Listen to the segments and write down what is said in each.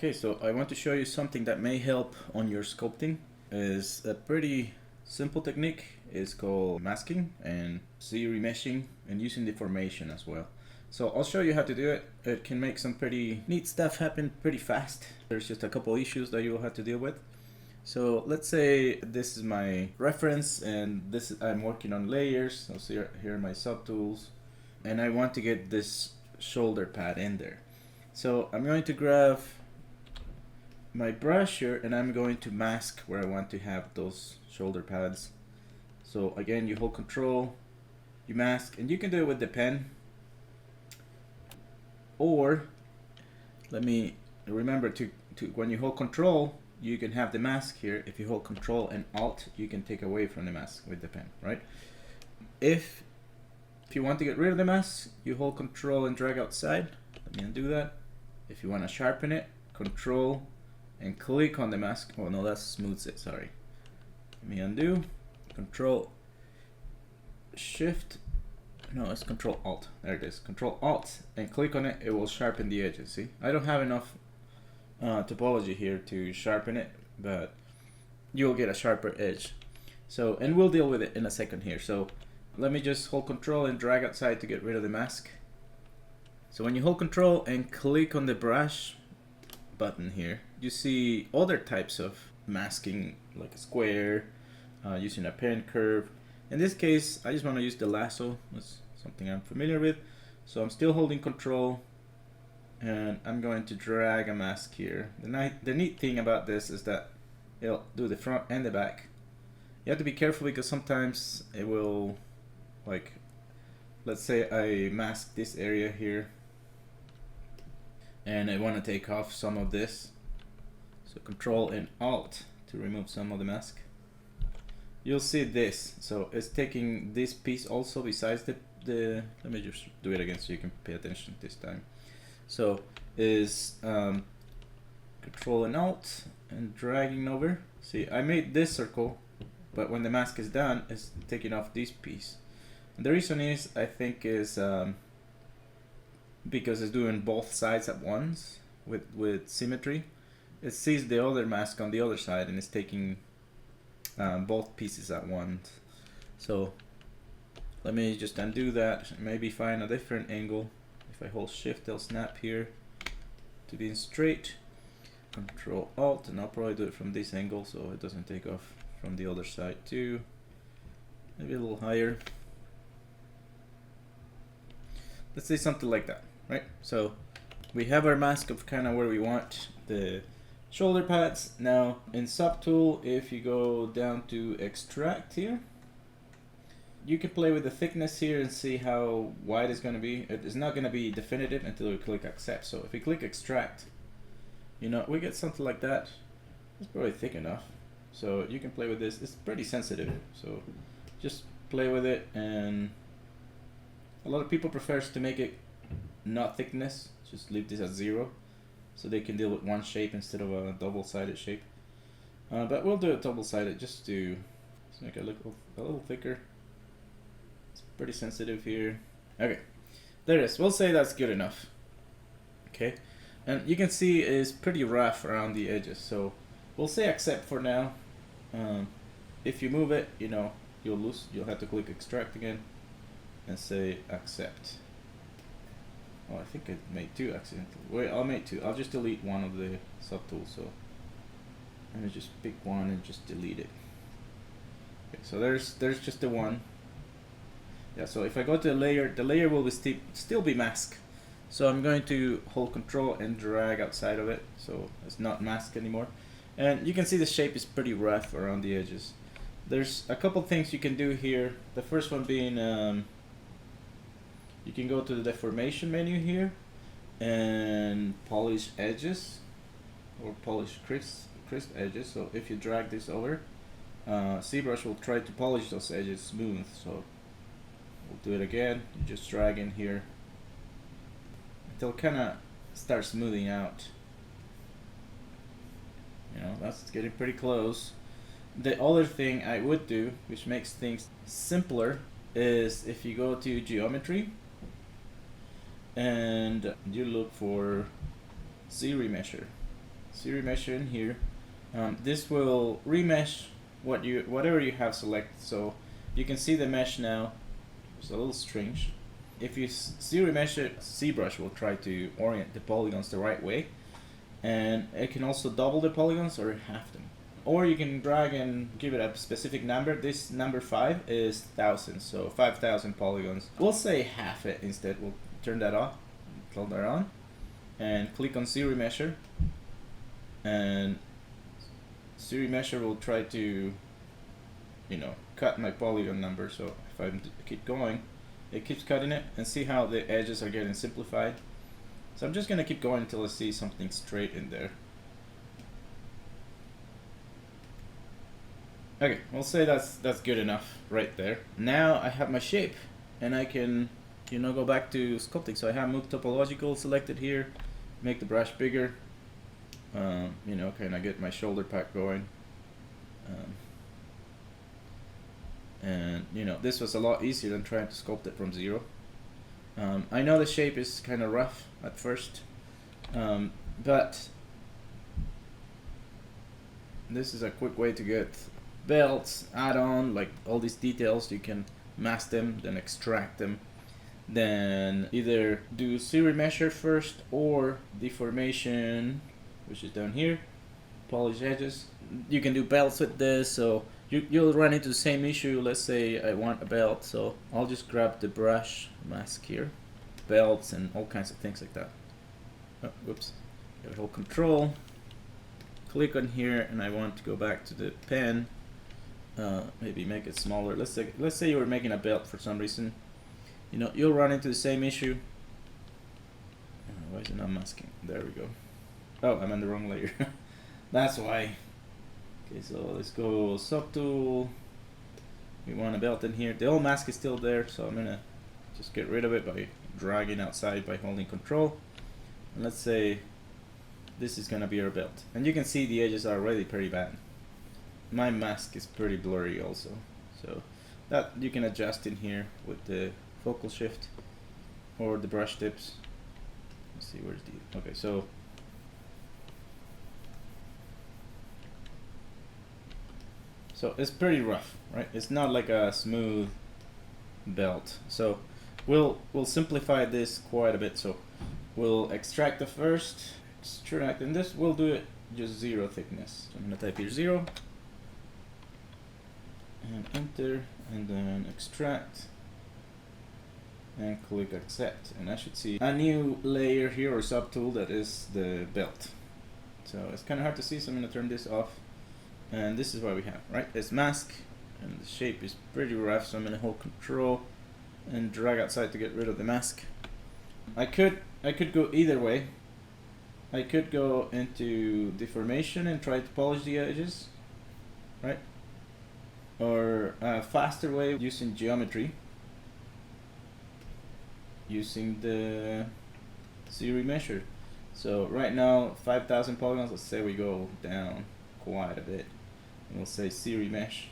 Okay, so I want to show you something that may help on your sculpting. Is a pretty simple technique. It's called masking and remeshing and using deformation as well. So I'll show you how to do it. It can make some pretty neat stuff happen pretty fast. There's just a couple issues that you'll have to deal with. So let's say this is my reference and I'm working on layers. So here are my subtools and I want to get this shoulder pad in there. So I'm going to grab my brush here and I'm going to mask where I want to have those shoulder pads. So again, you hold control, you mask, and you can do it with the pen, or let me remember to when you hold control you can have the mask here. If you hold control and alt, you can take away from the mask with the pen, right? If you want to get rid of the mask, you hold control and drag outside. Let me undo that. If you want to sharpen it, control and click on the mask. Oh no, that smooths it, sorry. Let me undo, control shift, no, it's control alt, there it is, control alt and click on it, it will sharpen the edges. See, I don't have enough topology here to sharpen it, but you'll get a sharper edge. So, and we'll deal with it in a second here. So let me just hold control and drag outside to get rid of the mask. So when you hold control and click on the brush button here, you see other types of masking, like a square, using a pen curve. In this case, I just want to use the lasso. That's something I'm familiar with. So I'm still holding control and I'm going to drag a mask here. The neat thing about this is that it'll do the front and the back. You have to be careful because sometimes it will, like, let's say I mask this area here and I want to take off some of this. So control and alt to remove some of the mask. You'll see this. So it's taking this piece also besides the let me just do it again so you can pay attention this time. So is control and alt and dragging over. See, I made this circle, but when the mask is done, it's taking off this piece. And the reason is, I think, is because it's doing both sides at once with symmetry. It sees the other mask on the other side and it's taking both pieces at once. So let me just undo that, maybe find a different angle. If I hold shift, they'll snap here to being straight. Control alt, and I'll probably do it from this angle so it doesn't take off from the other side too. Maybe a little higher. Let's say something like that, right? So we have our mask of kind of where we want the shoulder pads. Now in subtool, if you go down to extract here, you can play with the thickness here and see how wide it's going to be. It is not going to be definitive until you click accept. So if we click extract, you know, we get something like that. It's probably thick enough. So you can play with this. It's pretty sensitive. So just play with it, and a lot of people prefers to make it not thickness. Just leave this at 0 so they can deal with one shape instead of a double-sided shape. But we'll do it double-sided just to make it look a little thicker. It's pretty sensitive here. Okay, there it is. We'll say that's good enough. Okay, and you can see it's pretty rough around the edges. So we'll say accept for now. If you move it, you know, you'll have to click extract again and say accept. Oh, I think I made 2 accidentally. Wait, I'll make 2. I'll just delete one of the subtools. So let me just pick one and just delete it. Okay, so there's just the one. Yeah, so if I go to the layer will be still be masked. So I'm going to hold control and drag outside of it, so it's not masked anymore. And you can see the shape is pretty rough around the edges. There's a couple things you can do here. The first one being you can go to the deformation menu here and polish edges or polish crisp edges. So if you drag this over, ZBrush will try to polish those edges smooth. So we'll do it again. You just drag in here until it kind of starts smoothing out. You know, that's getting pretty close. The other thing I would do, which makes things simpler, is if you go to geometry and you look for Zremesher. Zremesher in here. This will remesh whatever you have selected. So you can see the mesh now. It's a little strange. If you Zremesher, ZBrush will try to orient the polygons the right way, and it can also double the polygons or half them. Or you can drag and give it a specific number. This number 5 is 1000, so 5000 polygons. We'll say half it instead. We'll turn that off, turn that on, and click on Zremesher. And Zremesher will try to, cut my polygon number. So if I keep going, it keeps cutting it, and see how the edges are getting simplified. So I'm just gonna keep going until I see something straight in there. Okay, we'll say that's good enough right there. Now I have my shape, and I can, go back to sculpting. So I have move topological selected here, make the brush bigger. Kind of get my shoulder pack going. And this was a lot easier than trying to sculpt it from zero. I know the shape is kind of rough at first, but this is a quick way to get belts, add-on, like all these details. You can mask them, then extract them, then either do Zremesher first or deformation, which is down here, polish edges. You can do belts with this, so you'll run into the same issue. Let's say I want a belt, so I'll just grab the brush mask here, belts and all kinds of things like that. Oh, whoops, hold Control, click on here, and I want to go back to the pen. Maybe make it smaller. Let's say you were making a belt for some reason. You'll run into the same issue. Why is it not masking? There we go. Oh, I'm on the wrong layer. That's why. Okay, so let's go subtool. We want a belt in here. The old mask is still there, so I'm gonna just get rid of it by dragging outside by holding Control. And let's say this is gonna be our belt. And you can see the edges are already pretty bad. My mask is pretty blurry also, so that you can adjust in here with the focal shift or the brush tips. Let's see, where's the, okay, so it's pretty rough, right? It's not like a smooth belt. So we'll simplify this quite a bit. So we'll extract the first, extract, and this we'll do it just 0 thickness. So I'm gonna type here 0 and enter, and then extract and click accept, and I should see a new layer here or subtool that is the belt. So it's kind of hard to see, so I'm gonna turn this off. And this is what we have, right? It's mask, and the shape is pretty rough, so I'm gonna hold Control and drag outside to get rid of the mask. I could go either way. I could go into deformation and try to polish the edges, right? Or a faster way using geometry, using the Zremesher. So right now 5000 polygons. Let's say we go down quite a bit. We'll say Zremesh.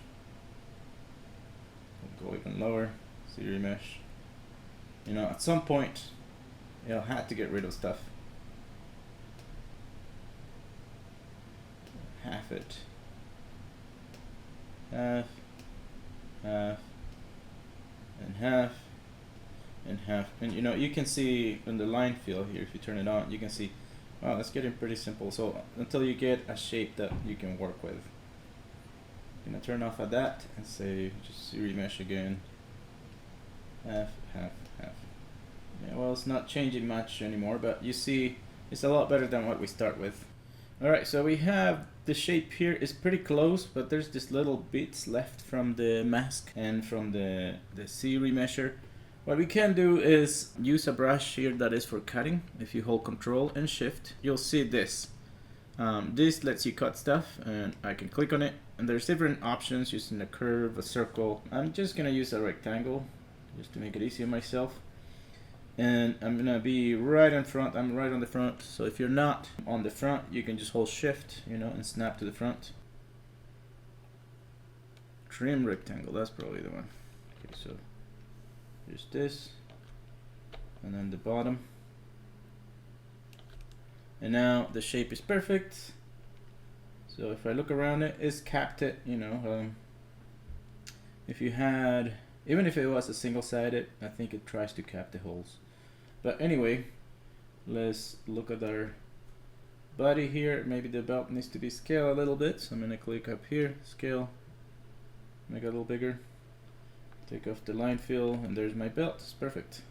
We'll go even lower. Zremesh. At some point, you'll have to get rid of stuff. Half it. Half. Half. And half. And half. And you can see in the line fill here, if you turn it on, you can see, wow, that's getting pretty simple. So until you get a shape that you can work with. I'm gonna turn off at that and say just remesh again. Half, half, half. Yeah, well, it's not changing much anymore, but you see it's a lot better than what we start with. Alright, so we have the shape here is pretty close, but there's this little bits left from the mask and from the Zremesher. What we can do is use a brush here that is for cutting. If you hold Control and Shift, you'll see this. This lets you cut stuff, and I can click on it, and there's different options using a curve, a circle. I'm just gonna use a rectangle just to make it easy on myself, and I'm gonna be right in front. I'm right on the front, so if you're not on the front, you can just hold Shift, and snap to the front. Trim rectangle, that's probably the one. Okay, so here's this, and then the bottom. And now the shape is perfect. So if I look around it, it's capped it, you know. If you had, even if it was a single-sided, I think it tries to cap the holes. But anyway, let's look at our body here. Maybe the belt needs to be scaled a little bit, so I'm gonna click up here, scale, make it a little bigger, take off the line fill, and there's my belt. It's perfect,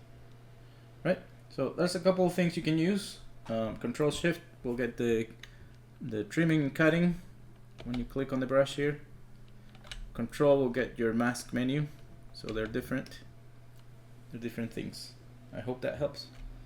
right? So there's a couple of things you can use. Control Shift will get the trimming and cutting when you click on the brush here. Control will get your mask menu, so they're different. They're different things. I hope that helps.